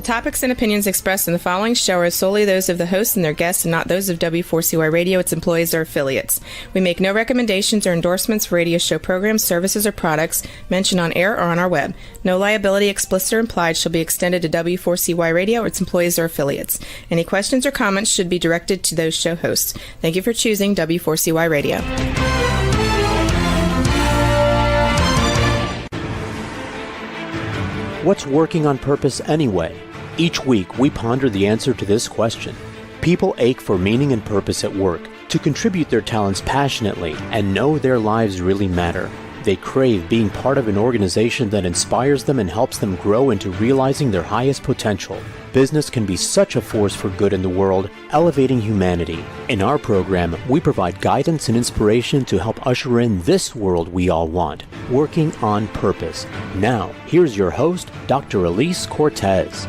topics and opinions expressed in the following show are solely those of the hosts and their guests and not those of W4CY Radio, its employees, or affiliates. We make no recommendations or endorsements for radio show programs, services, or products mentioned on air or on our web. No liability, explicit or implied, shall be extended to W4CY Radio or its employees or affiliates. Any questions or comments should be directed to those show hosts. Thank you for choosing W4CY Radio. What's working on purpose anyway? Each week, we ponder the answer to this question. People ache for meaning and purpose at work, to contribute their talents passionately and know their lives really matter. They crave being part of an organization that inspires them and helps them grow into realizing their highest potential. Business can be such a force for good in the world, elevating humanity. In our program, we provide guidance and inspiration to help usher in this world we all want, working on purpose. Now, here's your host, Dr. Elise Cortez.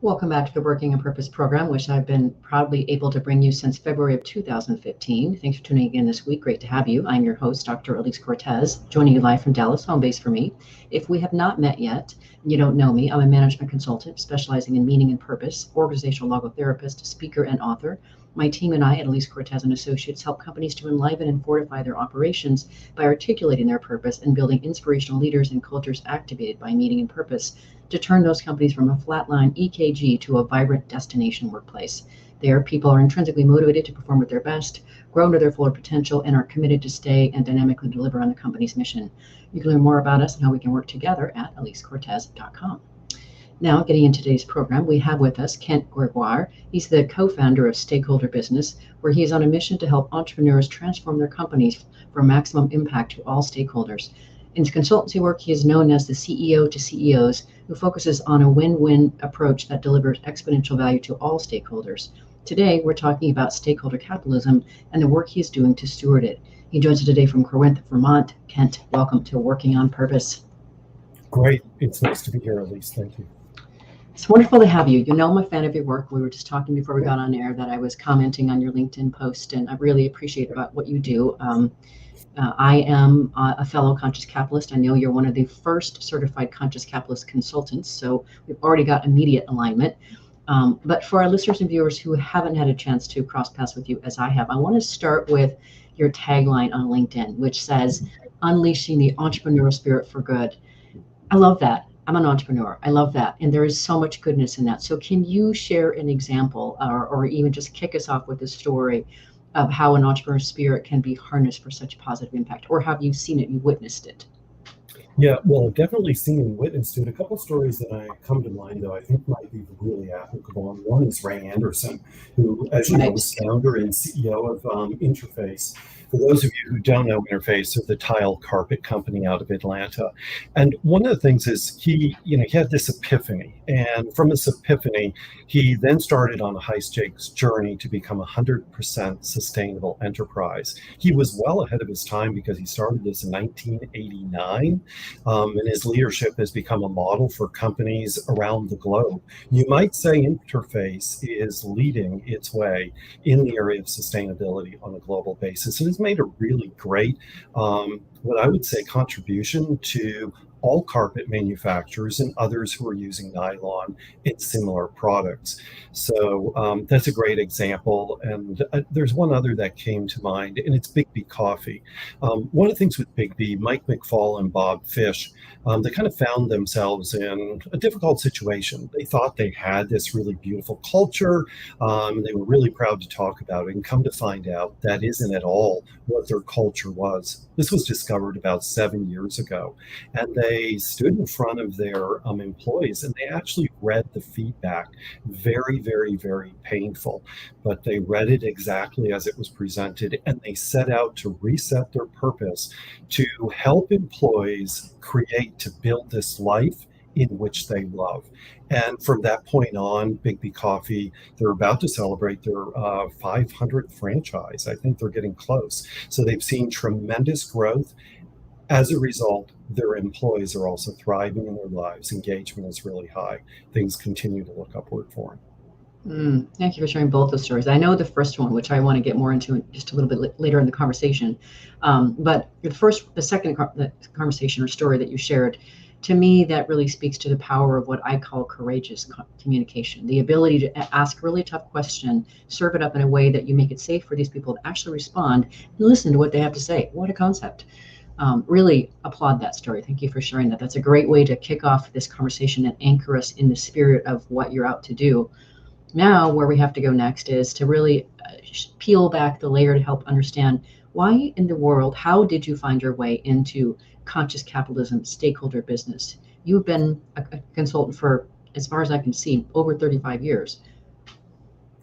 Welcome back to the Working on Purpose program, which I've been proudly able to bring you since February of 2015. Thanks for tuning in this week. Great to have you. I'm your host, Dr. Elise Cortez, joining you live from Dallas, home base for me. If we have not met yet, and you don't know me, I'm a management consultant specializing in meaning and purpose, organizational logotherapist, speaker, and author. My team and I at Elise Cortez and Associates help companies to enliven and fortify their operations by articulating their purpose and building inspirational leaders and cultures activated by meaning and purpose to turn those companies from a flatline EKG to a vibrant destination workplace. There, people are intrinsically motivated to perform at their best, grow into their fuller potential, and are committed to stay and dynamically deliver on the company's mission. You can learn more about us and how we can work together at elisecortez.com. Now, getting into today's program, we have with us Kent Gregoire. He's the co-founder of Stakeholder Business, where he is on a mission to help entrepreneurs transform their companies for maximum impact to all stakeholders. In his consultancy work, he is known as the CEO to CEOs, who focuses on a win-win approach that delivers exponential value to all stakeholders. Today, we're talking about stakeholder capitalism and the work he is doing to steward it. He joins us today from Corinth, Vermont. Kent, welcome to Working on Purpose. Great. It's nice to be here, Elise. Thank you. It's wonderful to have you. You know I'm a fan of your work. We were just talking before we got on air that I was commenting on your LinkedIn post, and I really appreciate about what you do. I am a fellow conscious capitalist. I know you're one of the first certified conscious capitalist consultants, so we've already got immediate alignment. But for our listeners and viewers who haven't had a chance to cross paths with you as I have, I want to start with your tagline on LinkedIn, which says, "Unleashing the entrepreneurial spirit for good." I love that. I'm an entrepreneur. I love that. And there is so much goodness in that. So can you share an example or even just kick us off with a story of how an entrepreneur spirit can be harnessed for such positive impact? Or have you seen it, you witnessed it? Yeah, well, I've definitely seen and witnessed it. A couple of stories that I come to mind, though, I think might be really applicable. And one is Ray Anderson, who, as you know, was founder and CEO of Interface. For those of you who don't know Interface, they're the tile carpet company out of Atlanta. And one of the things is he had this epiphany. And from this epiphany, he then started on a high-stakes journey to become a 100% sustainable enterprise. He was well ahead of his time because he started this in 1989. And his leadership has become a model for companies around the globe. You might say Interface is leading its way in the area of sustainability on a global basis. It has made a really great, what I would say, contribution to all carpet manufacturers and others who are using nylon in similar products. So that's a great example. And there's one other that came to mind, and it's Big B Coffee. One of the things with Big B, Mike McFall and Bob Fish, they kind of found themselves in a difficult situation. They thought they had this really beautiful culture. They were really proud to talk about it, and come to find out that isn't at all what their culture was. This was discovered about 7 years ago. And they stood in front of their employees, and they actually read the feedback. Very, very, very painful. But they read it exactly as it was presented, and they set out to reset their purpose to help employees create, to build this life in which they love. And from that point on, Big B Coffee, they're about to celebrate their 500th franchise. I think they're getting close. So they've seen tremendous growth. As a result, their employees are also thriving in their lives. Engagement is really high. Things continue to look upward for them. Thank you for sharing both those stories. I know the first one, which I want to get more into just a little bit later in the conversation. But the second the conversation or story that you shared, to me, that really speaks to the power of what I call courageous communication, the ability to ask a really tough question, serve it up in a way that you make it safe for these people to actually respond and listen to what they have to say. What a concept. Really applaud that story. Thank you for sharing that. That's a great way to kick off this conversation and anchor us in the spirit of what you're out to do. Now, where we have to go next is to really peel back the layer to help understand why in the world, how did you find your way into conscious capitalism, stakeholder business? You've been a consultant for, as far as I can see, over 35 years.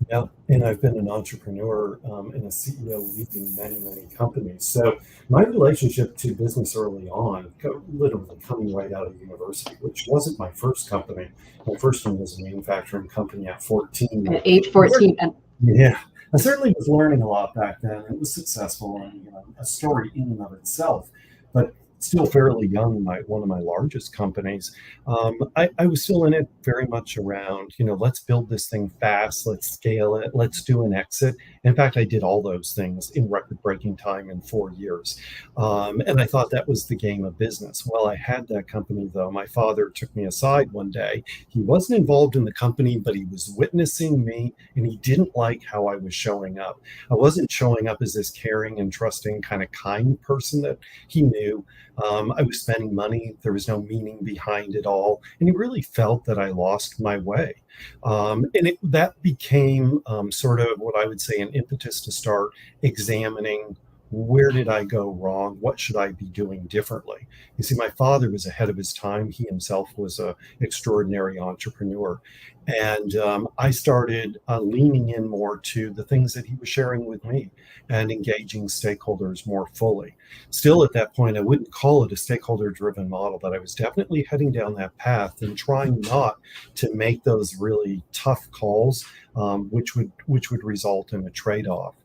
Yeah, and I've been an entrepreneur and a CEO leading many, many companies. So my relationship to business early on, literally coming right out of university, which wasn't my first company. My first one was a manufacturing company at 14. At age 14. And Yeah, I certainly was learning a lot back then. It was successful and a story in and of itself, but still fairly young. One of my largest companies, I was still in it very much around, let's build this thing fast, let's scale it, let's do an exit. In fact, I did all those things in record-breaking time in 4 years, and I thought that was the game of business. Well, I had that company though. My father took me aside one day. He wasn't involved in the company, but he was witnessing me, and he didn't like how I was showing up. I wasn't showing up as this caring and trusting kind of kind person that he knew. I was spending money. There was no meaning behind it all. And he really felt that I lost my way. That became sort of what I would say an impetus to start examining, where did I go wrong? What should I be doing differently? You see, my father was ahead of his time. He himself was an extraordinary entrepreneur. And I started leaning in more to the things that he was sharing with me and engaging stakeholders more fully. Still, at that point, I wouldn't call it a stakeholder-driven model, but I was definitely heading down that path and trying not to make those really tough calls, which would result in a trade-off.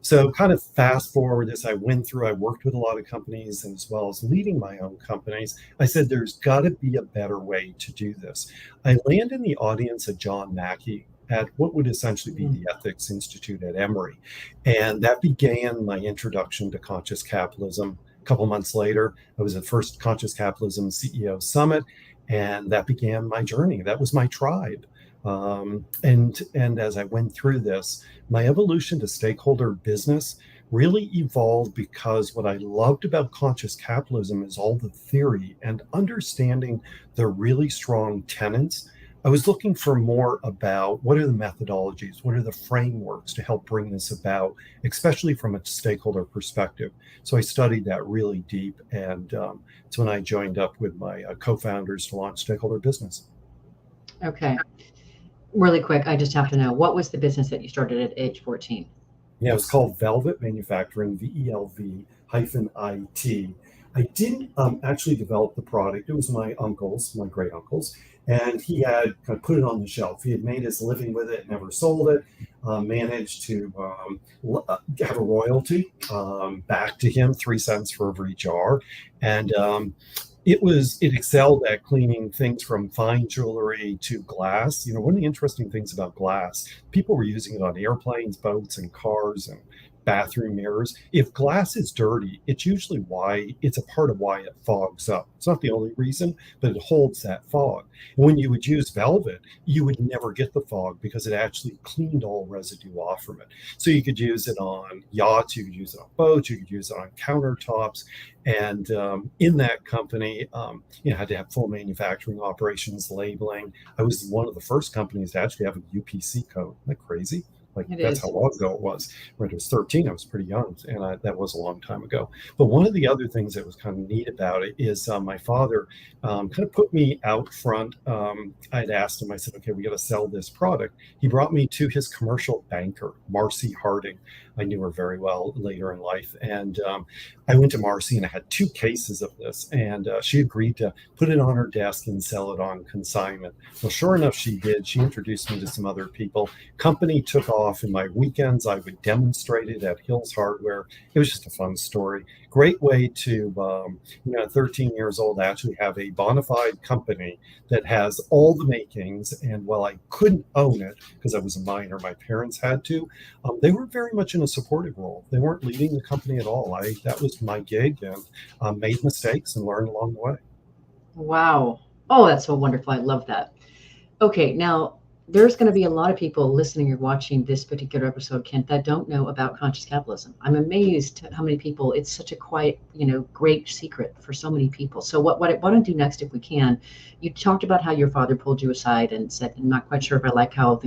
So kind of fast forward as I went through, I worked with a lot of companies, and as well as leading my own companies, I said, there's got to be a better way to do this. I land in the audience of John Mackey at what would essentially be the Ethics Institute at Emory. And that began my introduction to conscious capitalism. A couple months later, I was at first Conscious Capitalism CEO Summit, and that began my journey. That was my tribe. And as I went through this, my evolution to stakeholder business really evolved because what I loved about conscious capitalism is all the theory and understanding the really strong tenets. I was looking for more about what are the methodologies, what are the frameworks to help bring this about, especially from a stakeholder perspective. So I studied that really deep, and it's when I joined up with my co-founders to launch Stakeholder Business. okay, really quick, I just have to know, what was the business that you started at age 14? Yeah, it was called Velvet Manufacturing, VELV-IT. I didn't actually develop the product. It was my uncle's, my great uncle's, and he had kind of put it on the shelf. He had made his living with it, never sold it, managed to have a royalty back to him, 3 cents for every jar. And it excelled at cleaning things from fine jewelry to glass. One of the interesting things about glass, people were using it on airplanes, boats, and cars, and bathroom mirrors. If glass is dirty, it's usually it's a part of why it fogs up. It's not the only reason, but it holds that fog. And when you would use velvet, you would never get the fog because it actually cleaned all residue off from it. So you could use it on yachts, you could use it on boats, you could use it on countertops. And in that company, had to have full manufacturing operations, labeling. I was one of the first companies to actually have a UPC code. Isn't that crazy? That's how long ago it was. When I was 13, I was pretty young, and that was a long time ago. But one of the other things that was kind of neat about it is my father kind of put me out front. I'd asked him, I said, okay, we got to sell this product. He brought me to his commercial banker, Marcy Harding. I knew her very well later in life. And I went to Marcy and I had 2 cases of this, and she agreed to put it on her desk and sell it on consignment. Well, sure enough, she did. She introduced me to some other people. Company took off off in my weekends. I would demonstrate it at Hills Hardware. It was just a fun story. Great way to, 13 years old, actually have a bona fide company that has all the makings. And while I couldn't own it because I was a minor, my parents had to, they were very much in a supportive role. They weren't leading the company at all. That was my gig, and made mistakes and learned along the way. Wow. Oh, that's so wonderful. I love that. Okay, now there's going to be a lot of people listening or watching this particular episode, Kent, that don't know about conscious capitalism. I'm amazed at how many people, it's such a quiet, great secret for so many people. So what I want to do next, if we can, you talked about how your father pulled you aside and said, I'm not quite sure if I like how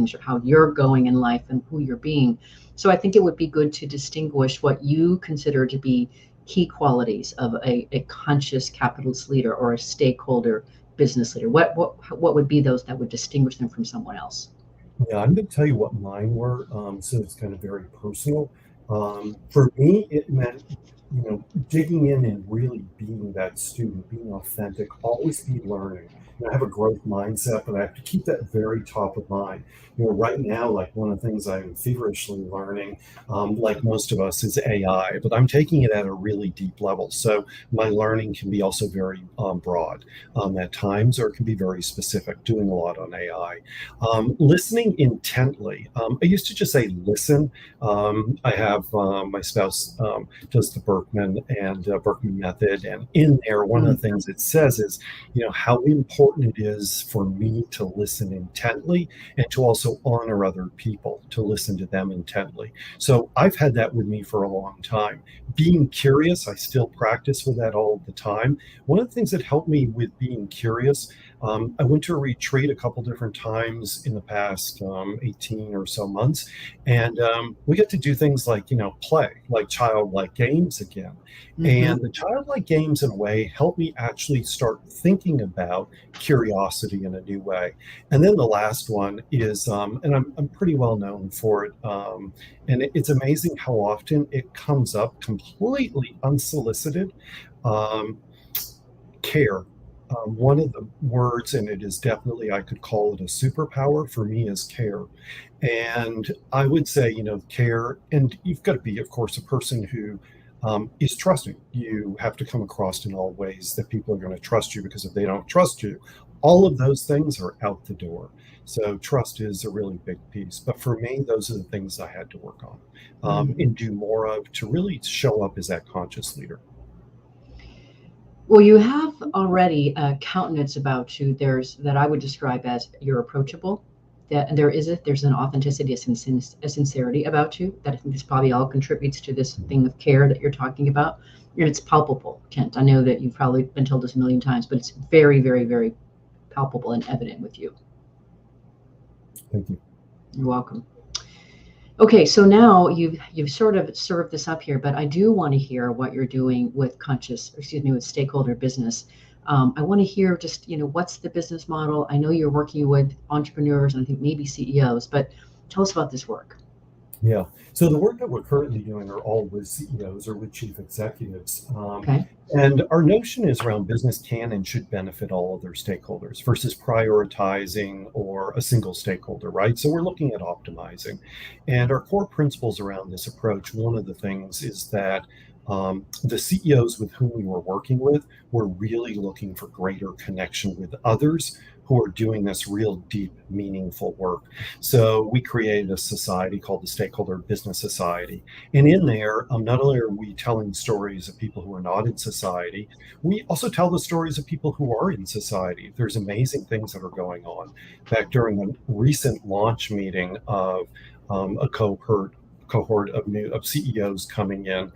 you're going in life and who you're being. So I think it would be good to distinguish what you consider to be key qualities of a conscious capitalist leader or a stakeholder business leader. What would be those that would distinguish them from someone else? Yeah, I'm going to tell you what mine were, so it's kind of very personal. For me, it meant, digging in and really being that student, being authentic, always be learning. I have a growth mindset, but I have to keep that very top of mind. Right now, like one of the things I'm feverishly learning, like most of us, is AI, but I'm taking it at a really deep level. So my learning can be also very broad at times, or it can be very specific, doing a lot on AI. Listening intently. I used to just say listen. I have my spouse does the Berkman method, and in there, one of the things it says is, how important it is for me to listen intently and to also honor other people, to listen to them intently. So I've had that with me for a long time. Being curious, I still practice with that all the time. One of the things that helped me with being curious, I went to a retreat a couple different times in the past 18 or so months, and we get to do things like, play, like childlike games again. And the childlike games, in a way, help me actually start thinking about curiosity in a new way. And then the last one is, and I'm pretty well known for it, and it's amazing how often it comes up completely unsolicited. Care. One of the words, and it is definitely, I could call it a superpower for me, is care. And I would say, care, and you've got to be, of course, a person who is trusting. You have to come across in all ways that people are going to trust you, because if they don't trust you, all of those things are out the door. So trust is a really big piece. But for me, those are the things I had to work on and do more of to really show up as that conscious leader. Well, you have already a countenance about you. That I would describe as you're approachable. That there's an authenticity, a sincerity about you that I think this probably all contributes to this thing of care that you're talking about. And it's palpable, Kent. I know that you've probably been told this a million times, but it's very, very, very palpable and evident with you. Thank you. You're welcome. Okay, so now you've sort of served this up here, but I do want to hear what you're doing with with stakeholder business. I want to hear just, what's the business model? I know you're working with entrepreneurs and I think maybe CEOs, but tell us about this work. Yeah. So the work that we're currently doing are all with CEOs or with chief executives. Okay. And our notion is around business can and should benefit all of their stakeholders versus prioritizing or a single stakeholder, right? So we're looking at optimizing. And our core principles around this approach, one of the things is that the CEOs with whom we were working with were really looking for greater connection with others who are doing this real deep, meaningful work. So we created a society called the Stakeholder Business Society. And in there, not only are we telling stories of people who are not in society, we also tell the stories of people who are in society. There's amazing things that are going on. In fact, during a recent launch meeting of a cohort of CEOs coming in,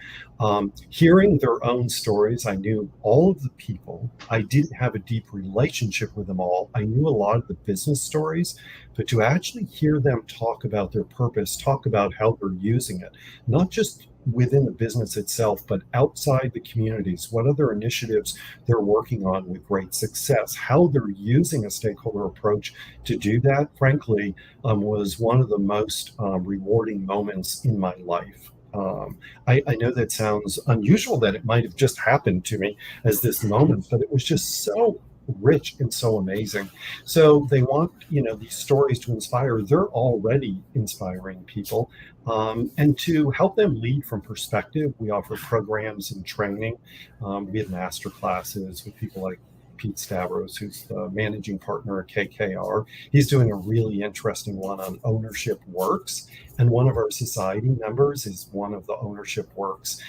hearing their own stories. I knew all of the people. I didn't have a deep relationship with them all. I knew a lot of the business stories, but to actually hear them talk about their purpose, talk about how they're using it, not just within the business itself, but outside the communities, what other initiatives they're working on with great success, how they're using a stakeholder approach to do that, frankly, was one of the most rewarding moments in my life. I know that sounds unusual that it might have just happened to me as this moment, but it was just so rich and so amazing. So they want, these stories to inspire. They're already inspiring people. And to help them lead from perspective, we offer programs and training. We have master classes with people like Pete Stavros, who's the managing partner at KKR. He's doing a really interesting one on Ownership Works. And one of our society members is one of the Ownership Works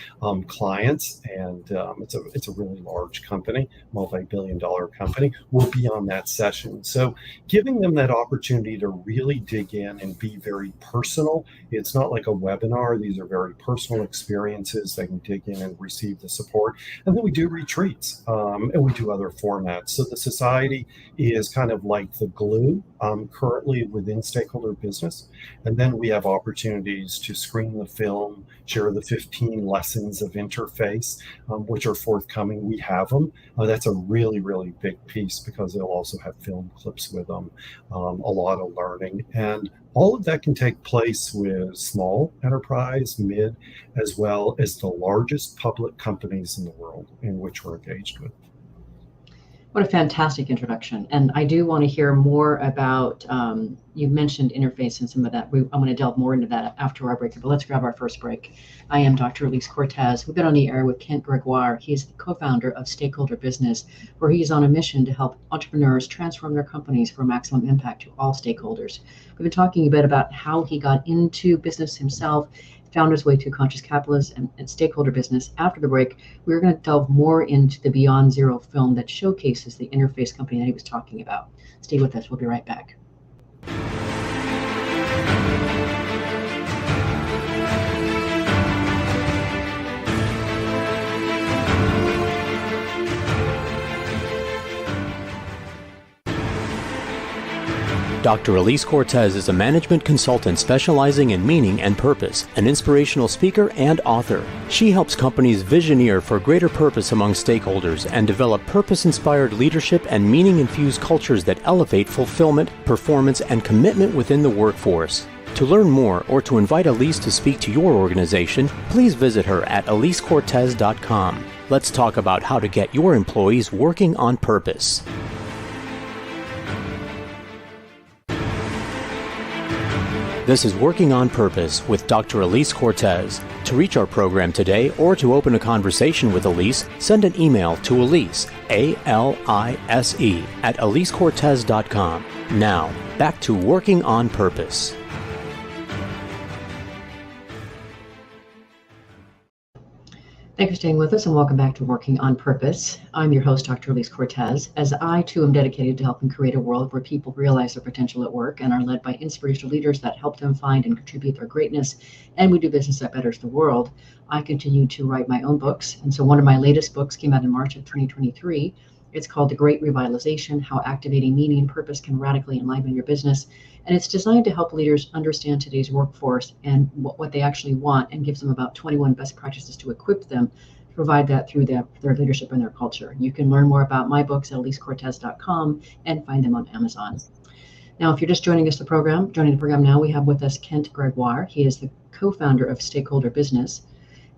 clients. And it's a really large company, multi-billion-dollar company. We'll be on that session. So giving them that opportunity to really dig in and be very personal. It's not like a webinar. These are very personal experiences. They can dig in and receive the support. And then we do retreats and we do other formats. So the society is kind of like the glue currently within Stakeholder Business. And then we have opportunities to screen the film, share the 15 lessons of interface, which are forthcoming. We have them. That's a really, really big piece because they'll also have film clips with them, a lot of learning. And all of that can take place with small enterprise, mid, as well as the largest public companies in the world in which we're engaged with. What a fantastic introduction. And I do want to hear more about, you mentioned interface and some of that. I'm going to delve more into that after our break, but let's grab our first break. I am Dr. Elise Cortez. We've been on the air with Kent Gregoire. He's the co-founder of Stakeholder Business, where he's on a mission to help entrepreneurs transform their companies for maximum impact to all stakeholders. We've been talking a bit about how he got into business himself, found his way to conscious capitalism and stakeholder business. After the break, we're going to delve more into the Beyond Zero film that showcases the interface company that he was talking about. Stay with us. We'll be right back. Dr. Elise Cortez is a management consultant specializing in meaning and purpose, an inspirational speaker and author. She helps companies visioneer for greater purpose among stakeholders and develop purpose-inspired leadership and meaning-infused cultures that elevate fulfillment, performance, and commitment within the workforce. To learn more or to invite Elise to speak to your organization, please visit her at elisecortez.com. Let's talk about how to get your employees working on purpose. This is Working on Purpose with Dr. Elise Cortez. To reach our program today or to open a conversation with Elise, send an email to Elise, A-L-I-S-E, at elisecortez.com. Now, back to Working on Purpose. Thank you for staying with us and welcome back to Working on Purpose. I'm your host, Dr. Elise Cortez, as I too am dedicated to helping create a world where people realize their potential at work and are led by inspirational leaders that help them find and contribute their greatness, and we do business that betters the world. I continue to write my own books, and so one of my latest books came out in March of 2023. It's called The Great Revitalization: How Activating Meaning and Purpose Can Radically Enliven Your Business. And it's designed to help leaders understand today's workforce and what they actually want, and gives them about 21 best practices to equip them to provide that through their leadership and their culture. You can learn more about my books at elisecortez.com and find them on Amazon. Now, if you're just joining the program now, we have with us Kent Gregoire. He is the co-founder of Stakeholder Business,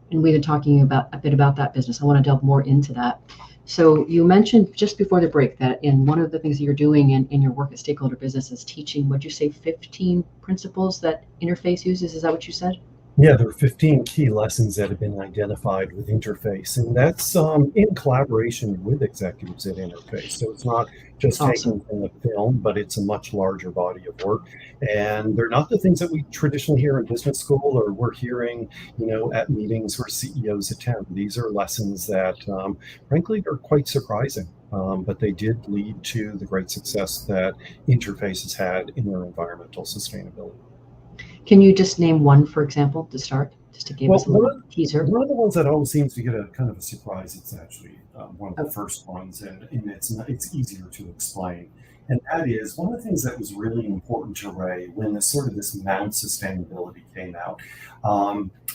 and we've been talking a bit about that business. I want to delve more into that. So you mentioned just before the break that in one of the things that you're doing in your work at Stakeholder Business is teaching, what'd you say, 15 principles that interface uses? Is that what you said? Yeah, there are 15 key lessons that have been identified with Interface, and that's in collaboration with executives at Interface. So it's not just taken from the film, but it's a much larger body of work. And they're not the things that we traditionally hear in business school or we're hearing, at meetings where CEOs attend. These are lessons that, frankly, are quite surprising. But they did lead to the great success that Interface has had in their environmental sustainability. Can you just name one, for example, to start, just to give us a little teaser? One of the ones that always seems to get a kind of a surprise, it's actually one of the first ones, and it's easier to explain. And that is one of the things that was really important to Ray when this Mount sustainability came out,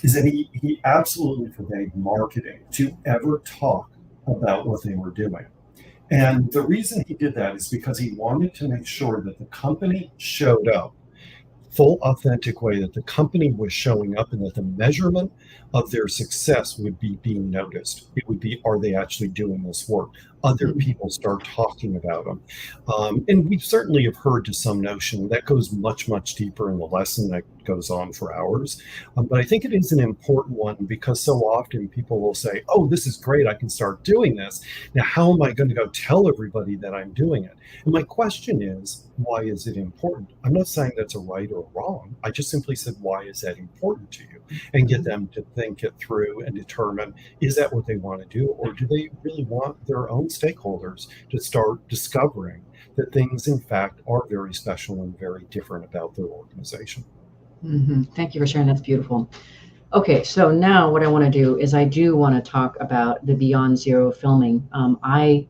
is that he absolutely forbade marketing to ever talk about what they were doing. And the reason he did that is because he wanted to make sure that the company showed up full, authentic way, that the company was showing up, and that the measurement of their success would be being noticed. It would be, are they actually doing this work? other people start talking about them. And we certainly have heard to some notion that goes much, much deeper in the lesson that goes on for hours. But I think it is an important one because so often people will say, oh, this is great, I can start doing this. Now, how am I going to go tell everybody that I'm doing it? And my question is, why is it important? I'm not saying that's a right or wrong. I just simply said, why is that important to you? And get them to think it through and determine, is that what they want to do? Or do they really want their own stakeholders to start discovering that things, in fact, are very special and very different about their organization? Thank you for sharing. That's beautiful. Okay, so now what I want to do is I do want to talk about the Beyond Zero filming.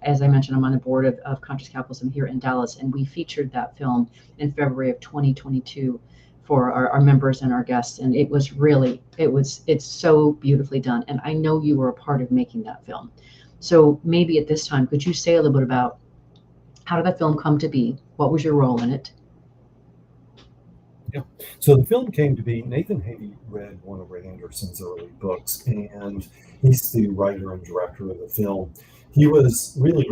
As I mentioned, I'm on the board of Conscious Capitalism here in Dallas, and we featured that film in February of 2022 for our members and our guests, and it's so beautifully done. And I know you were a part of making that film. So maybe at this time, could you say a little bit about how did that film come to be? What was your role in it? Yeah. So the film came to be, Nathan Hady read one of Ray Anderson's early books, and he's the writer and director of the film. He was really,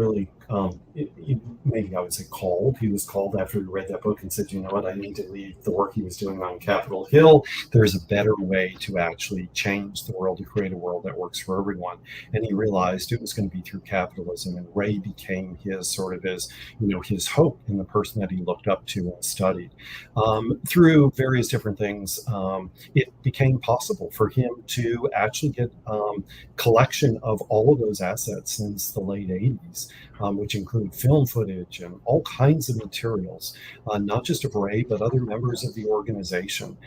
maybe I would say called. He was called after he read that book and said, you know what, I need to leave the work he was doing on Capitol Hill. There's a better way to actually change the world, to create a world that works for everyone. And he realized it was going to be through capitalism. And Ray became his his hope in the person that he looked up to and studied. Through various different things, it became possible for him to actually get collection of all of those assets since the late 80s, which include film footage and all kinds of materials, not just of Ray, but other members of the organization,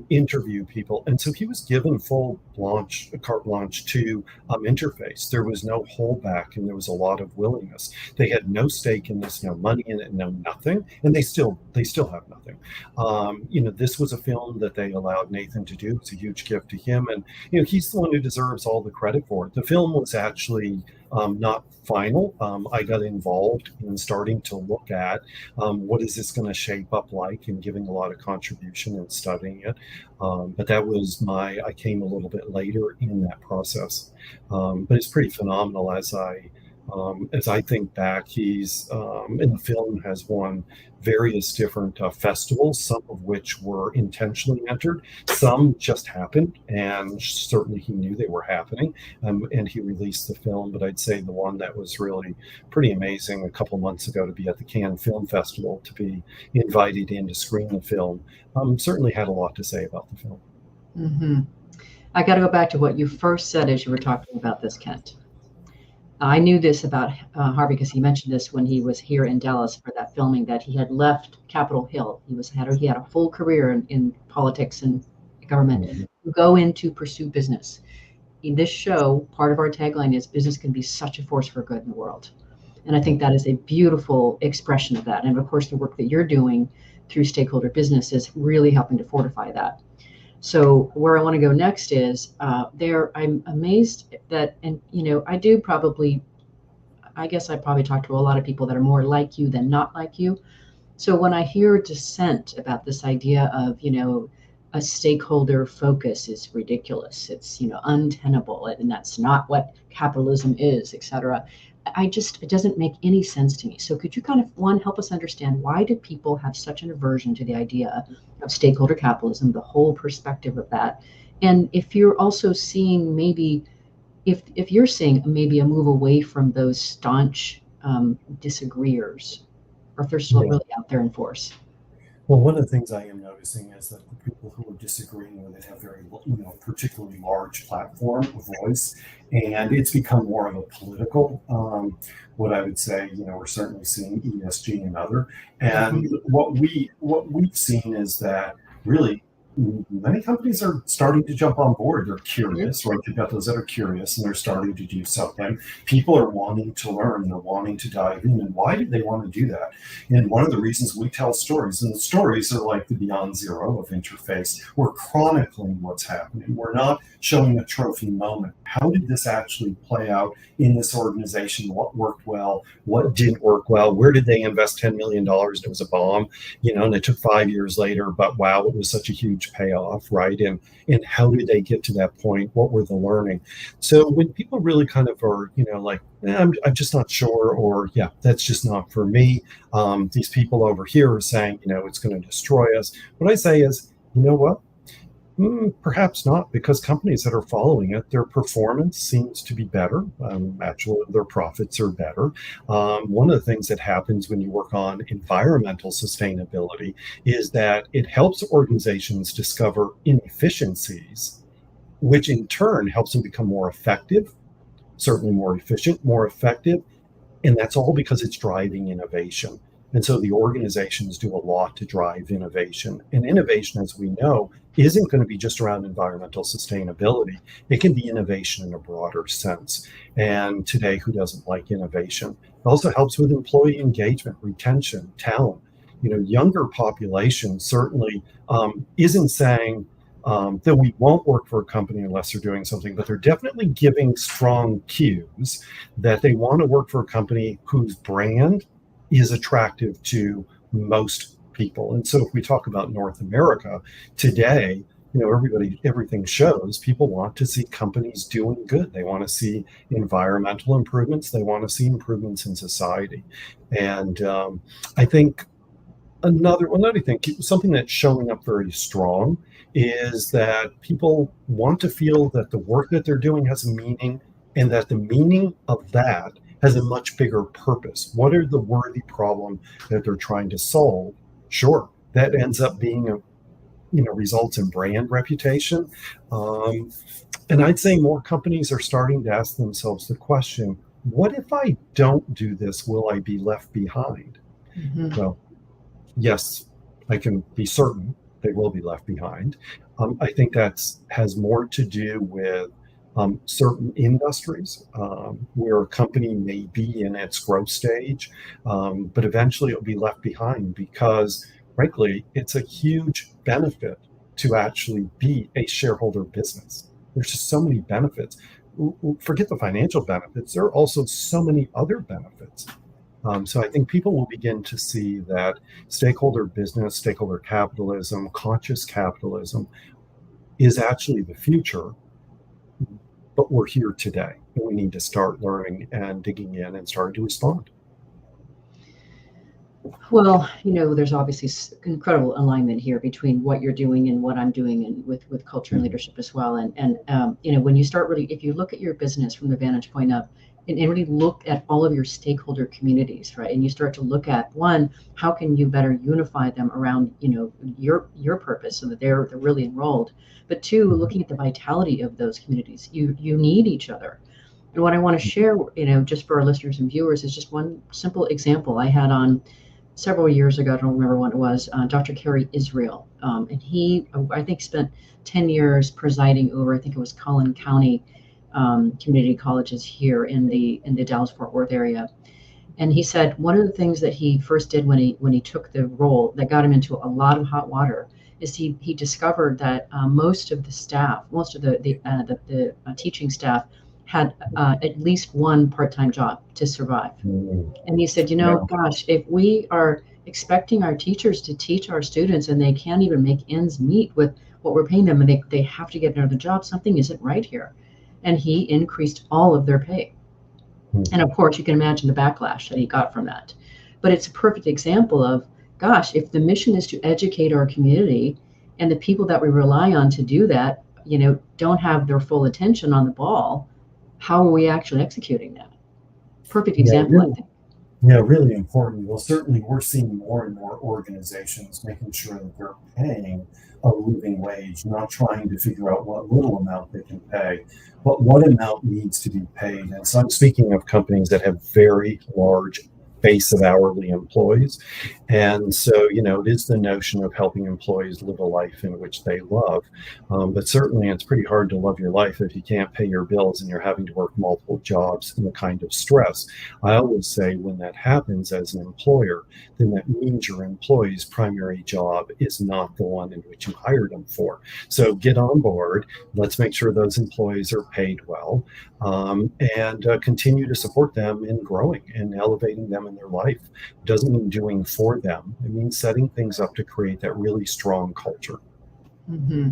interview people. And so he was given carte blanche to interface. There was no holdback, and there was a lot of willingness. They had no stake in this, no money in it, no nothing, and they still have nothing. This was a film that they allowed Nathan to do. It's a huge gift to him, and he's the one who deserves all the credit for it. The film was actually not final. I got involved in starting to look at what is this going to shape up like, and giving a lot of contribution and studying it. But that was I came a little bit later in that process. But it's pretty phenomenal as I think back. He's in the film has won various different festivals, some of which were intentionally entered, some just happened, and certainly he knew they were happening, and he released the film. But I'd say the one that was really pretty amazing a couple months ago, to be at the Cannes Film Festival, to be invited in to screen the film, certainly had a lot to say about the film. I got to go back to what you first said as you were talking about this, Kent. I knew this about Harvey because he mentioned this when he was here in Dallas for that filming, that he had left Capitol Hill. He had a full career in politics and government to go in to pursue business. In this show, part of our tagline is business can be such a force for good in the world. And I think that is a beautiful expression of that. And of course, the work that you're doing through Stakeholder Business is really helping to fortify that. So where I want to go next is I'm amazed that, and I guess I probably talk to a lot of people that are more like you than not like you. So when I hear dissent about this idea of, a stakeholder focus is ridiculous, it's, untenable, and that's not what capitalism is, et cetera. It doesn't make any sense to me. So could you kind of, help us understand, why do people have such an aversion to the idea of stakeholder capitalism, the whole perspective of that? And if you're also seeing if you're seeing maybe a move away from those staunch disagreeers, or if they're still really out there in force. Well, one of the things I am noticing is that the people who are disagreeing with it have very, particularly large platform of voice, and it's become more of a political, what I would say, we're certainly seeing ESG and other. And what we've seen is that really many companies are starting to jump on board. They're curious, right? You've got those that are curious, and they're starting to do something. People are wanting to learn. They're wanting to dive in. And why do they want to do that? And one of the reasons we tell stories, and the stories are like the Beyond Zero of interface. We're chronicling what's happening. We're not showing a trophy moment. How did this actually play out in this organization? What worked well? What didn't work well? Where did they invest $10 million? And it was a bomb, and it took 5 years later, but wow, it was such a huge huge payoff, right? And how did they get to that point? What were the learning? So when people really kind of are, like, I'm just not sure, or yeah, that's just not for me. These people over here are saying, it's going to destroy us. What I say is, you know what? Perhaps not, because companies that are following it, their performance seems to be better. Actually, their profits are better. One of the things that happens when you work on environmental sustainability is that it helps organizations discover inefficiencies, which in turn helps them become more effective, certainly more efficient, more effective. And that's all because it's driving innovation. And so the organizations do a lot to drive innovation. And innovation, as we know, isn't going to be just around environmental sustainability. It can be innovation in a broader sense. And today, who doesn't like innovation? It also helps with employee engagement, retention, talent. Younger population certainly isn't saying that we won't work for a company unless they're doing something, but they're definitely giving strong cues that they want to work for a company whose brand is attractive to most people. And so if we talk about North America today, everything shows people want to see companies doing good. They want to see environmental improvements. They want to see improvements in society. And I think another thing, something that's showing up very strong, is that people want to feel that the work that they're doing has a meaning, and that the meaning of that has a much bigger purpose. What are the worthy problem that they're trying to solve? Sure, that ends up being results in brand reputation. And I'd say more companies are starting to ask themselves the question, what if I don't do this? Will I be left behind? Mm-hmm. Well, yes, I can be certain they will be left behind. I think that has more to do with certain industries where a company may be in its growth stage, but eventually it'll be left behind because, frankly, it's a huge benefit to actually be a shareholder business. There's just so many benefits. Forget the financial benefits. There are also so many other benefits. So I think people will begin to see that stakeholder business, stakeholder capitalism, conscious capitalism is actually the future. But we're here today, and we need to start learning and digging in and starting to respond. Well, there's obviously incredible alignment here between what you're doing and what I'm doing, and with culture and leadership as well. And when you start really, if you look at your business from the vantage point of, and really look at all of your stakeholder communities, right? And you start to look at, one, how can you better unify them around, your purpose so that they're really enrolled. But two, looking at the vitality of those communities. You need each other. And what I want to share, just for our listeners and viewers, is just one simple example I had on several years ago. I don't remember when it was. Dr. Kerry Israel, and he, I think, spent 10 years presiding over, I think it was Collin County community colleges here in the Dallas-Fort Worth area. And he said one of the things that he first did when he took the role that got him into a lot of hot water is he discovered that most of the teaching staff had at least one part-time job to survive. And he said, gosh, if we are expecting our teachers to teach our students and they can't even make ends meet with what we're paying them, and they have to get another job, something isn't right here. And he increased all of their pay. And of course, you can imagine the backlash that he got from that. But it's a perfect example of, gosh, if the mission is to educate our community, and the people that we rely on to do that, don't have their full attention on the ball, how are we actually executing that? Perfect example, really, I think. Yeah, really important. Well, certainly we're seeing more and more organizations making sure that they're paying a living wage, not trying to figure out what little amount they can pay, but what amount needs to be paid. And so I'm speaking of companies that have very large base of hourly employees. And so, it is the notion of helping employees live a life in which they love. But certainly it's pretty hard to love your life if you can't pay your bills and you're having to work multiple jobs and the kind of stress. I always say when that happens as an employer, then that means your employee's primary job is not the one in which you hired them for. So get on board. Let's make sure those employees are paid well, and continue to support them in growing and elevating them in their life. It doesn't mean doing for them. It means setting things up to create that really strong culture. Mm-hmm.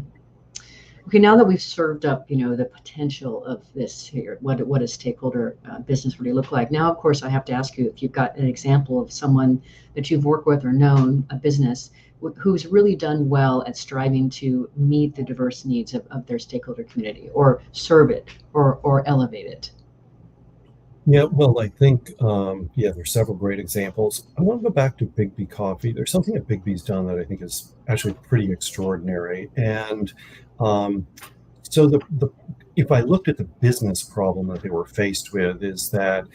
Okay, now that we've served up, the potential of this here, what does stakeholder business really look like? Now, of course, I have to ask you if you've got an example of someone that you've worked with or known, a business who's really done well at striving to meet the diverse needs of their stakeholder community, or serve it, or elevate it. Yeah, well, I think, there's several great examples. I want to go back to Big Coffee. There's something that Big B's done that I think is actually pretty extraordinary. And um, so if I looked at the business problem that they were faced with, is that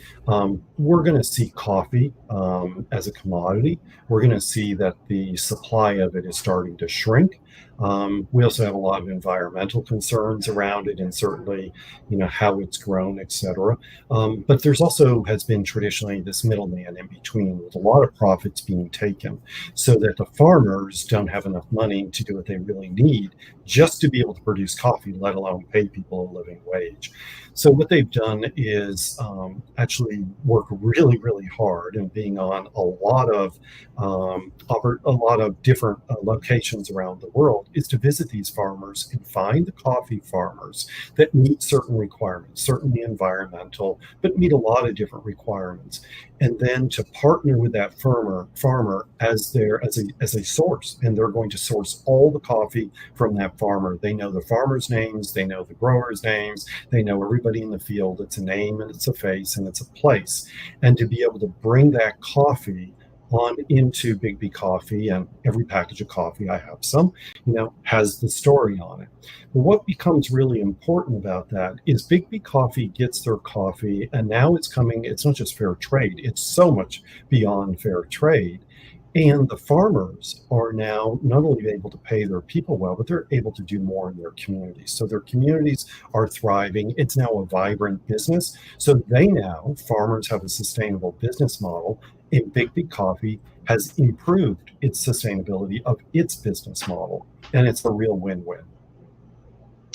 we're going to see coffee as a commodity. We're going to see that the supply of it is starting to shrink. We also have a lot of environmental concerns around it, and certainly, how it's grown, et cetera. But there's also has been traditionally this middleman in between, with a lot of profits being taken, so that the farmers don't have enough money to do what they really need just to be able to produce coffee, let alone pay people a living wage. So what they've done is actually work really, really hard, and being on a lot of different locations around the world, is to visit these farmers and find the coffee farmers that meet certain requirements, certainly environmental, but meet a lot of different requirements, and then to partner with that farmer as a source, and they're going to source all the coffee from that farmer. They know the farmers' names, they know the growers' names, they know everybody in the field. It's a name and it's a face and it's a place, and to be able to bring that coffee on into Big B Coffee, and every package of coffee, I have some, has the story on it. But what becomes really important about that is Big B Coffee gets their coffee, and now it's not just fair trade, it's so much beyond fair trade. And the farmers are now not only able to pay their people well, but they're able to do more in their communities. So their communities are thriving. It's now a vibrant business. So farmers have a sustainable business model, and Big B Coffee has improved its sustainability of its business model. And it's a real win-win.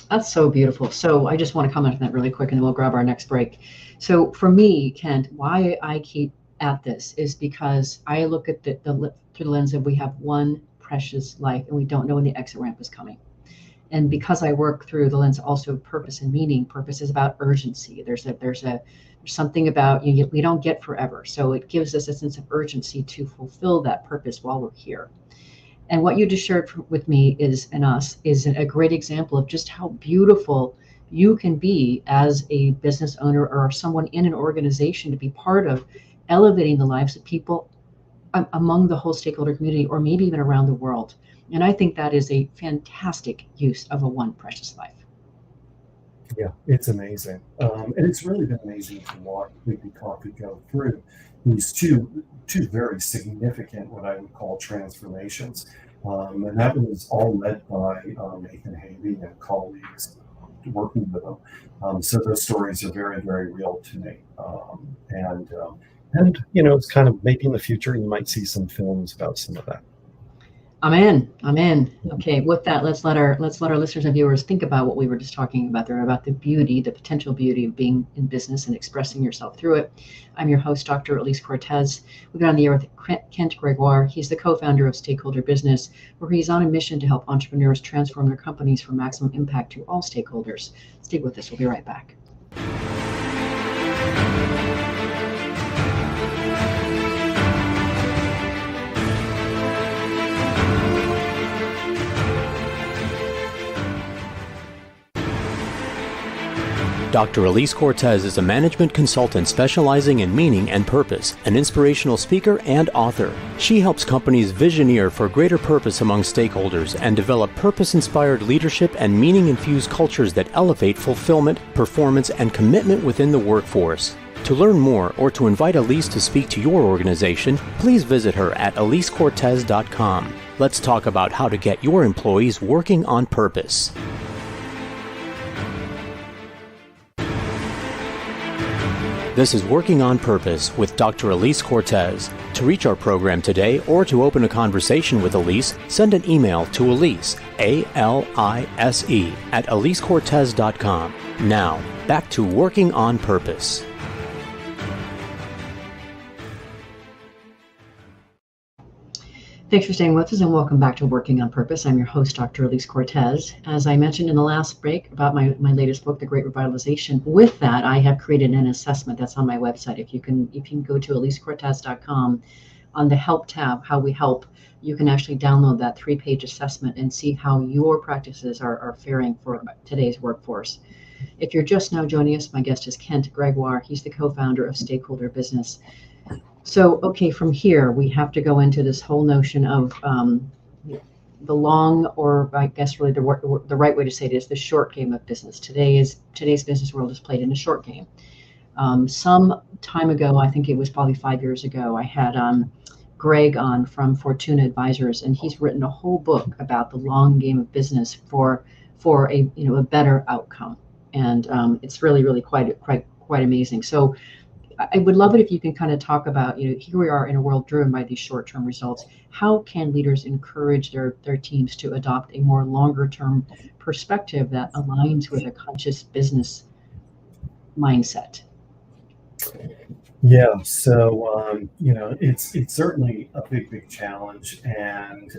That's so beautiful. So I just want to comment on that really quick, and then we'll grab our next break. So for me, Kent, why I keep at this is because I look at through the lens of, we have one precious life, and we don't know when the exit ramp is coming. And because I work through the lens also of purpose and meaning, purpose is about urgency. There's something about we don't get forever. So it gives us a sense of urgency to fulfill that purpose while we're here. And what you just shared with me is a great example of just how beautiful you can be as a business owner or someone in an organization, to be part of elevating the lives of people among the whole stakeholder community, or maybe even around the world. And I think that is a fantastic use of a one precious life. Yeah, it's amazing. And it's really been amazing to watch Big B Coffee go through these two very significant, what I would call, transformations. And that was all led by Nathan Havey and colleagues working with them. So those stories are very, very real to me. And it's kind of, maybe in the future you might see some films about some of that. I'm in. Okay, with that, let's let our listeners and viewers think about what we were just talking about there, about the potential beauty of being in business and expressing yourself through it. I'm your host, Dr. Elise Cortez. We've been on the air with Kent Gregoire. He's the co-founder of Stakeholder Business, where he's on a mission to help entrepreneurs transform their companies for maximum impact to all stakeholders. Stay with us. We'll be right back. Dr. Elise Cortez is a management consultant specializing in meaning and purpose, an inspirational speaker and author. She helps companies visioneer for greater purpose among stakeholders and develop purpose-inspired leadership and meaning-infused cultures that elevate fulfillment, performance, and commitment within the workforce. To learn more or to invite Elise to speak to your organization, please visit her at elisecortez.com. Let's talk about how to get your employees working on purpose. This is Working on Purpose with Dr. Elise Cortez. To reach our program today or to open a conversation with Elise, send an email to Elise, A-L-I-S-E, at elisecortez.com. Now, back to Working on Purpose. Thanks for staying with us and welcome back to Working on Purpose. I'm your host, Dr. Elise Cortez. As I mentioned in the last break about my latest book, The Great Revitalization, with that, I have created an assessment that's on my website. If you can go to elisecortez.com on the Help tab, How We Help, you can actually download that 3-page assessment and see how your practices are faring for today's workforce. If you're just now joining us, my guest is Kent Gregoire. He's the co-founder of Stakeholder Business. So, okay, from here, we have to go into this whole notion of the long, or I guess really the right way to say it is the short game of business. Today's business world is played in a short game. Some time ago, I think it was probably 5 years ago, I had Greg on from Fortuna Advisors, and he's written a whole book about the long game of business for a better outcome, and it's really quite amazing. So I would love it if you can kind of talk about, here we are in a world driven by these short-term results. How can leaders encourage their teams to adopt a more longer-term perspective that aligns with a conscious business mindset? Yeah, so it's certainly a big challenge, and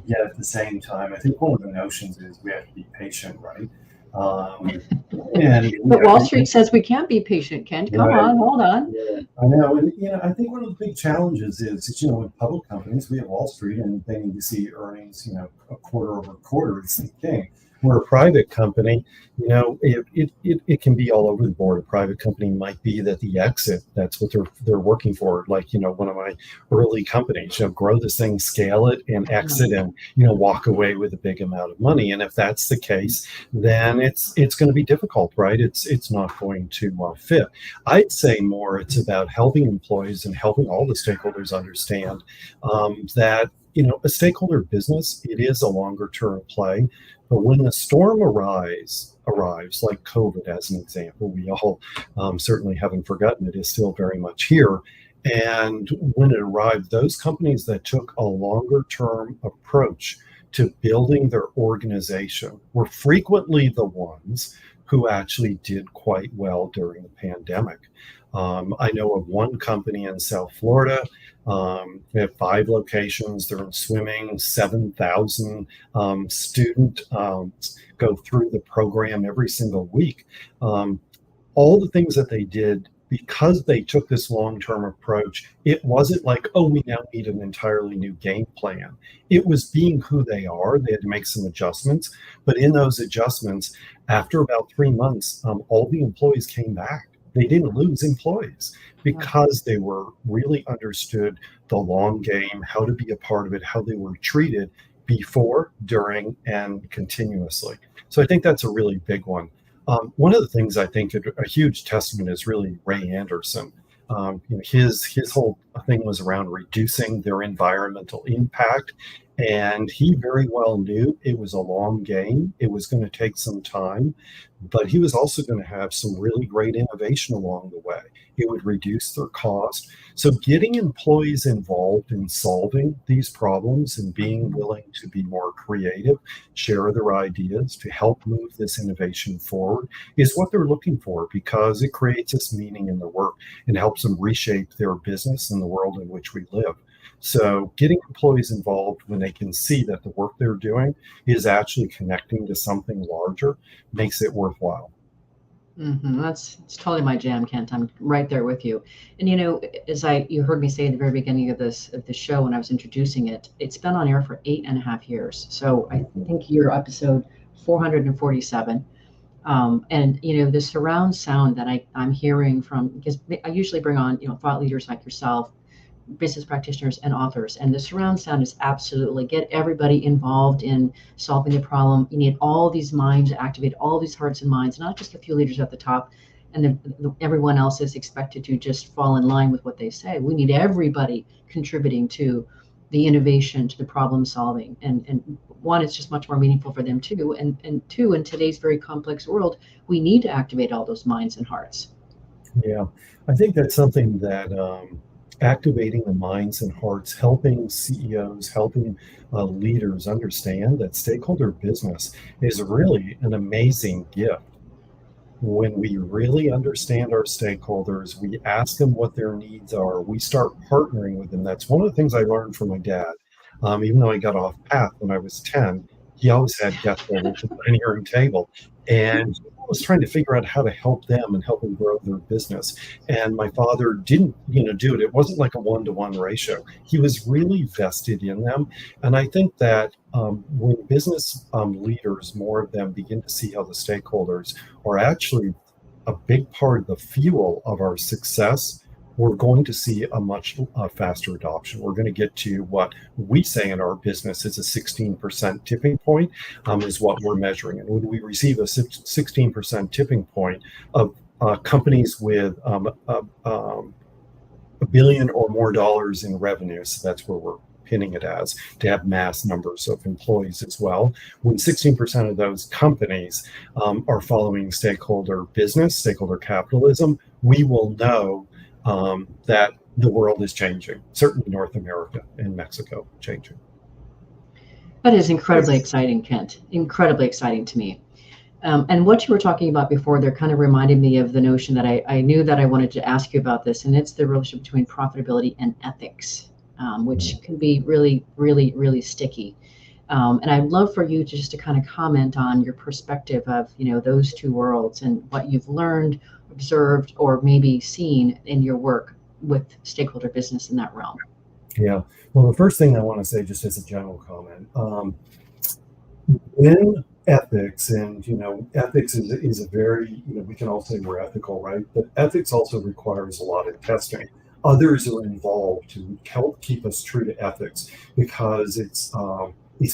yet at the same time, I think one of the notions is we have to be patient, right? But Wall Street says we can't be patient, Kent. Come on, hold on. Yeah, I know, and I think one of the big challenges is with public companies, we have Wall Street, and they need to see earnings, a quarter over quarter. It's the thing. We're a private company, it can be all over the board. A private company might be that the exit, that's what they're working for. Like, one of my early companies, grow this thing, scale it, and exit, and, walk away with a big amount of money. And if that's the case, then it's going to be difficult, right? It's not going to fit. I'd say more it's about helping employees and helping all the stakeholders understand that, a stakeholder business, it is a longer term play. But when the storm arrives, like COVID as an example, we all certainly haven't forgotten it, is still very much here. And when it arrived, those companies that took a longer term approach to building their organization were frequently the ones who actually did quite well during the pandemic. I know of one company in South Florida. We have 5 locations. They're in swimming. 7,000 students go through the program every single week. All the things that they did, because they took this long-term approach, it wasn't like, oh, we now need an entirely new game plan. It was being who they are. They had to make some adjustments. But in those adjustments, after about 3 months, all the employees came back. They didn't lose employees because they were really understood the long game, how to be a part of it, how they were treated before, during, and continuously. So I think that's a really big one. One of the things I think a huge testament is really Ray Anderson. His whole thing was around reducing their environmental impact. And he very well knew it was a long game. It was going to take some time, but he was also going to have some really great innovation along the way. It would reduce their cost. So getting employees involved in solving these problems and being willing to be more creative, share their ideas to help move this innovation forward is what they're looking for, because it creates this meaning in the work and helps them reshape their business and the world in which we live. So getting employees involved when they can see that the work they're doing is actually connecting to something larger makes it worthwhile. Mm-hmm. It's totally my jam, Kent. I'm right there with you. And as you heard me say at the very beginning of the show when I was introducing it, it's been on air for 8.5 years. So I think you're episode 447. And the surround sound that I'm hearing from, because I usually bring on thought leaders like yourself, business practitioners, and authors, and the surround sound is absolutely get everybody involved in solving the problem. You need all these minds to activate, all these hearts and minds, not just a few leaders at the top, and everyone else is expected to just fall in line with what they say. We need everybody contributing to the innovation, to the problem solving, and one, it's just much more meaningful for them too, and two, in today's very complex world, we need to activate all those minds and hearts. Yeah, I think that's something that activating the minds and hearts, helping CEOs, helping leaders understand that stakeholder business is really an amazing gift. When we really understand our stakeholders, we ask them what their needs are, we start partnering with them. That's one of the things I learned from my dad. Even though I got off path when I was 10, he always had guests over to the dining room table. And he was trying to figure out how to help them and help them grow their business. And my father didn't, do it. It wasn't like a 1-to-1 ratio. He was really vested in them. And I think that when business leaders, more of them, begin to see how the stakeholders are actually a big part of the fuel of our success, we're going to see a much faster adoption. We're going to get to what we say in our business is a 16% tipping point, is what we're measuring. And when we receive a 16% tipping point of companies with $1 billion or more dollars in revenue, so that's where we're pinning it as, to have mass numbers of employees as well. When 16% of those companies are following stakeholder capitalism, we will know that the world is changing, certainly North America and Mexico changing. That is incredibly exciting, Kent. Incredibly exciting to me. And what you were talking about before there kind of reminded me of the notion that I knew that I wanted to ask you about this, and it's the relationship between profitability and ethics, which can be really, really, really sticky. And I'd love for you to kind of comment on your perspective of, those two worlds and what you've learned, observed, or maybe seen in your work with stakeholder business in that realm. Yeah. Well, the first thing I want to say, just as a general comment, in ethics, and ethics is a very, we can all say we're ethical, right? But ethics also requires a lot of testing. Others are involved to help keep us true to ethics because it's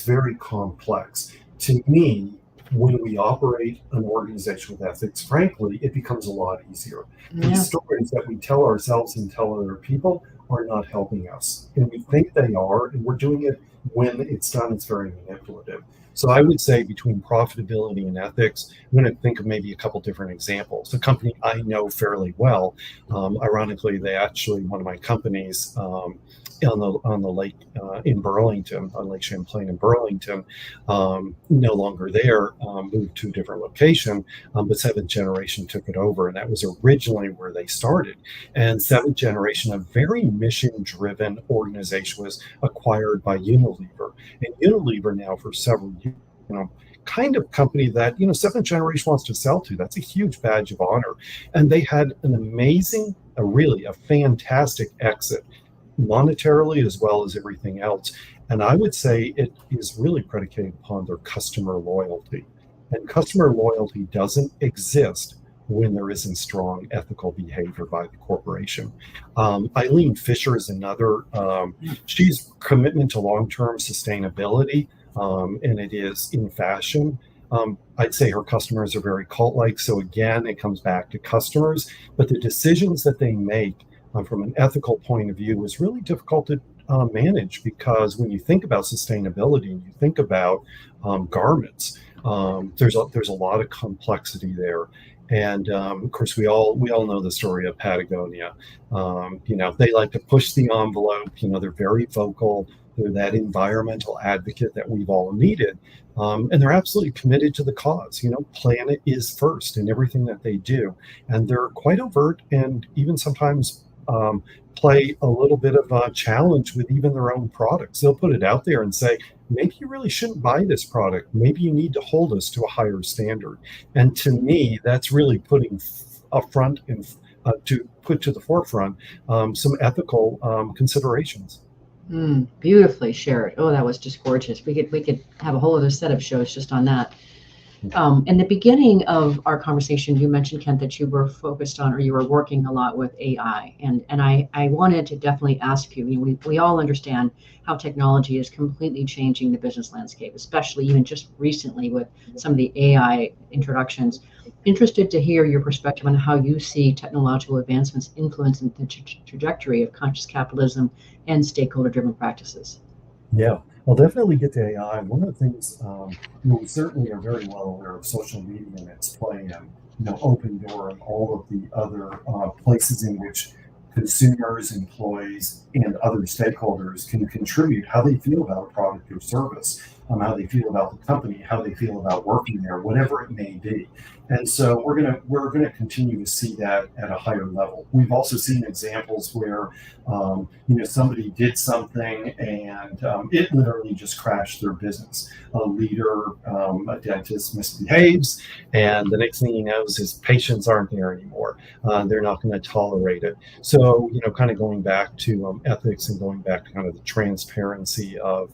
very complex. To me, when we operate an organization with ethics, frankly, it becomes a lot easier. Yeah. These stories that we tell ourselves and tell other people are not helping us. And we think they are, and we're doing it when it's done, it's very manipulative. So I would say between profitability and ethics, I'm going to think of maybe a couple different examples. A company I know fairly well, ironically, one of my companies on the lake in Burlington, on Lake Champlain in Burlington, no longer there, moved to a different location, but seventh generation took it over, and that was originally where they started. And seventh generation, a very mission-driven organization, was acquired by Unilever. And Unilever now for several years, kind of company that, seventh generation wants to sell to. That's a huge badge of honor. And they had an amazing, a fantastic exit, monetarily as well as everything else. And I would say it is really predicated upon their customer loyalty. And customer loyalty doesn't exist when there isn't strong ethical behavior by the corporation. Eileen Fisher is another. She's commitment to long-term sustainability, and it is in fashion. I'd say her customers are very cult-like. So again, it comes back to customers, but the decisions that they make from an ethical point of view is really difficult to manage, because when you think about sustainability and you think about garments, there's a lot of complexity there. And of course, we all know the story of Patagonia. They like to push the envelope. They're very vocal. They're that environmental advocate that we've all needed. And they're absolutely committed to the cause. Planet is first in everything that they do. And they're quite overt and even sometimes play a little bit of a challenge with even their own products. They'll put it out there and say, maybe you really shouldn't buy this product. Maybe you need to hold us to a higher standard. And to me, that's really putting upfront and to put to the forefront some ethical considerations. Beautifully shared. Oh, that was just gorgeous. We could have a whole other set of shows just on that. In the beginning of our conversation, you mentioned, Kent, that you were focused on, or you were working a lot with AI. And I wanted to definitely ask you, we all understand how technology is completely changing the business landscape, especially even just recently with some of the AI introductions. Interested to hear your perspective on how you see technological advancements influencing the trajectory of conscious capitalism and stakeholder-driven practices. Yeah, I'll definitely get to AI. One of the things, we certainly are very well aware of social media and its play in, Open Door and all of the other places in which consumers, employees, and other stakeholders can contribute how they feel about a product or service. how they feel about the company, how they feel about working there, whatever it may be. And so we're gonna continue to see that at a higher level. We've also seen examples where somebody did something and it literally just crashed their business. A leader, a dentist misbehaves, and the next thing he knows, his patients aren't there anymore. They're not going to tolerate it. So kind of going back to ethics and going back to kind of the transparency of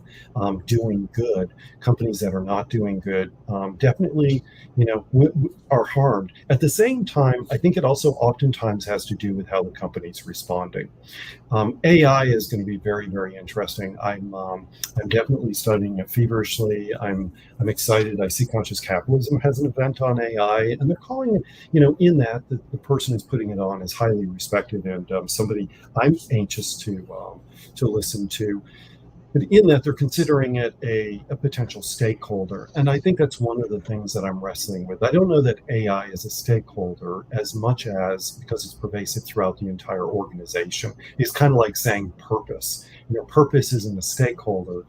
doing good. Companies that are not doing good definitely are harmed. At the same time, I think it also oftentimes has to do with how the company's responding. AI is going to be very, very interesting. I'm definitely studying it feverishly. I'm excited. I see Conscious Capitalism has an event on AI, and they're calling it, in that the person who's putting it on is highly respected and somebody I'm anxious to listen to. But in that, they're considering it a potential stakeholder. And I think that's one of the things that I'm wrestling with. I don't know that AI is a stakeholder as much as, because it's pervasive throughout the entire organization. It's kind of like saying purpose. Purpose isn't a stakeholder.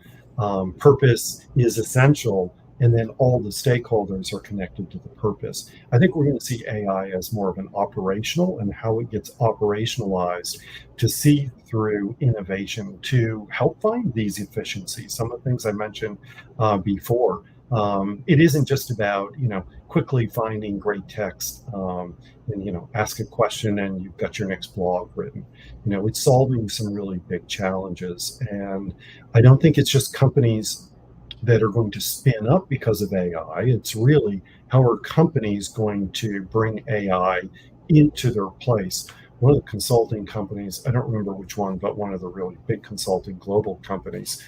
Purpose is essential, and then all the stakeholders are connected to the purpose. I think we're going to see AI as more of an operational, and how it gets operationalized to see through innovation to help find these efficiencies. Some of the things I mentioned before. It isn't just about quickly finding great text and ask a question and you've got your next blog written. It's solving some really big challenges, and I don't think it's just companies that are going to spin up because of AI. It's really how are companies going to bring AI into their place. One of the consulting companies, I don't remember which one, but one of the really big consulting global companies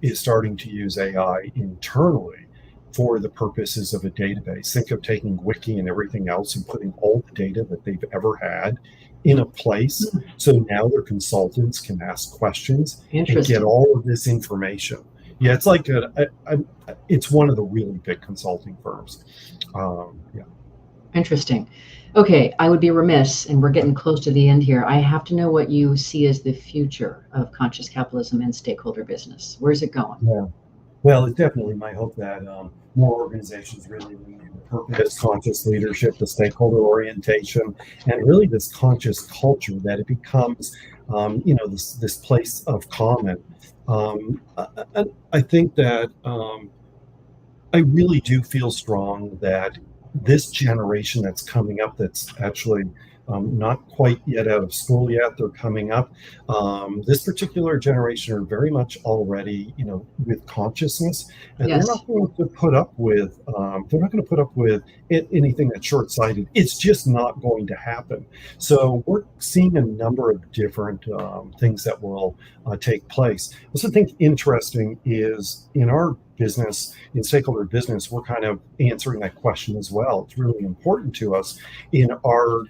is starting to use AI internally for the purposes of a database. Think of taking Wiki and everything else and putting all the data that they've ever had in a place. So now their consultants can ask questions and get all of this information. Yeah, it's like it's one of the really big consulting firms. Interesting. Okay, I would be remiss, and we're getting close to the end here. I have to know what you see as the future of conscious capitalism and stakeholder business. Where's it going? Yeah. Well, it's definitely my hope that more organizations really lean into purpose, conscious leadership, the stakeholder orientation, and really this conscious culture, that it becomes, this place of common. I think that I really do feel strong that this generation that's coming up, that's actually not quite yet out of school yet, they're coming up. This particular generation are very much already, with consciousness, and Yes. they're not going to put up with anything that's short-sighted. It's just not going to happen. So we're seeing a number of different things that will take place. I also think interesting is in our business, in stakeholder business, we're kind of answering that question as well. It's really important to us in our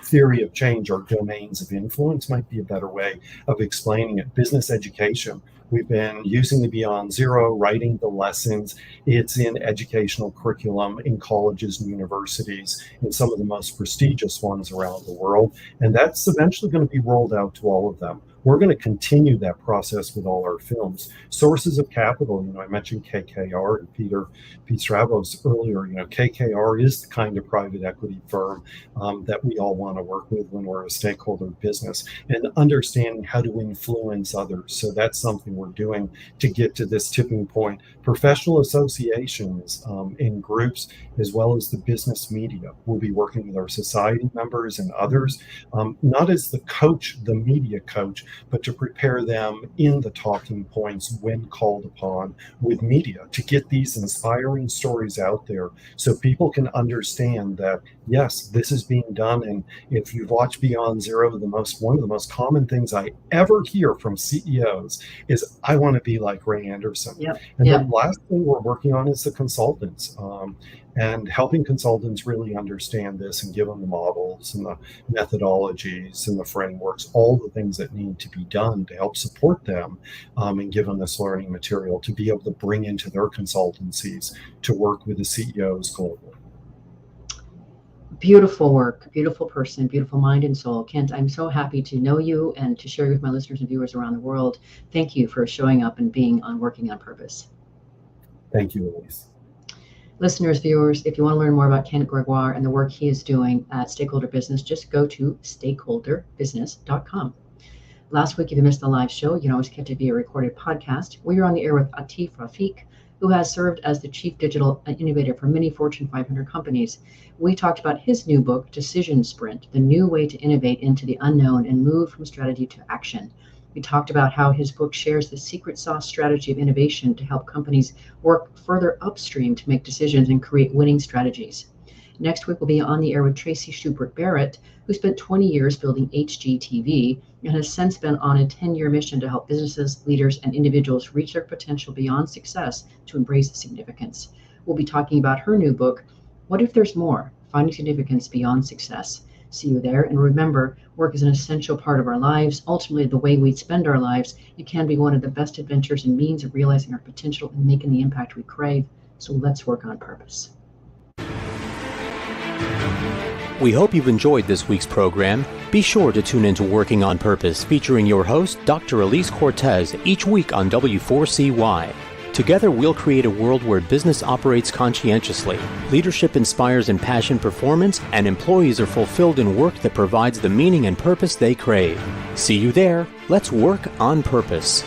theory of change, our domains of influence might be a better way of explaining it. Business education. We've been using the Beyond Zero, writing the lessons. It's in educational curriculum in colleges and universities, in some of the most prestigious ones around the world. And that's eventually going to be rolled out to all of them. We're going to continue that process with all our films. Sources of capital, I mentioned KKR and Pete Stravos earlier. KKR is the kind of private equity firm that we all want to work with when we're a stakeholder business, and understanding how to influence others. So that's something we're doing to get to this tipping point. Professional associations in groups, as well as the business media. We'll be working with our society members and others, not as the coach, the media coach, but to prepare them in the talking points when called upon with media, to get these inspiring stories out there so people can understand that, yes, this is being done. And if you've watched Beyond Zero, one of the most common things I ever hear from CEOs is, I want to be like Ray Anderson. Yep. And the last thing we're working on is the consultants. And helping consultants really understand this and give them the models and the methodologies and the frameworks, all the things that need to be done to help support them and give them this learning material to be able to bring into their consultancies to work with the CEOs globally. Beautiful work, beautiful person, beautiful mind and soul. Kent, I'm so happy to know you and to share with my listeners and viewers around the world. Thank you for showing up and being on Working on Purpose. Thank you, Elise. Listeners, viewers, if you want to learn more about Ken Gregoire and the work he is doing at Stakeholder Business, just go to stakeholderbusiness.com. Last week, if you missed the live show, you can always catch it via recorded podcast. We are on the air with Atif Rafiq, who has served as the Chief Digital Innovator for many Fortune 500 companies. We talked about his new book, Decision Sprint, the new way to innovate into the unknown and move from strategy to action. We talked about how his book shares the secret sauce strategy of innovation to help companies work further upstream to make decisions and create winning strategies. Next week, we'll be on the air with Tracy Schubert Barrett, who spent 20 years building HGTV and has since been on a 10-year mission to help businesses, leaders, and individuals reach their potential beyond success to embrace significance. We'll be talking about her new book, What If There's More? Finding Significance Beyond Success. See you there. And remember, work is an essential part of our lives. Ultimately, the way we spend our lives, it can be one of the best adventures and means of realizing our potential and making the impact we crave. So let's work on purpose. We hope you've enjoyed this week's program. Be sure to tune into Working on Purpose, featuring your host, Dr. Elise Cortez, each week on W4CY. Together, we'll create a world where business operates conscientiously, leadership inspires impassioned performance, and employees are fulfilled in work that provides the meaning and purpose they crave. See you there. Let's work on purpose.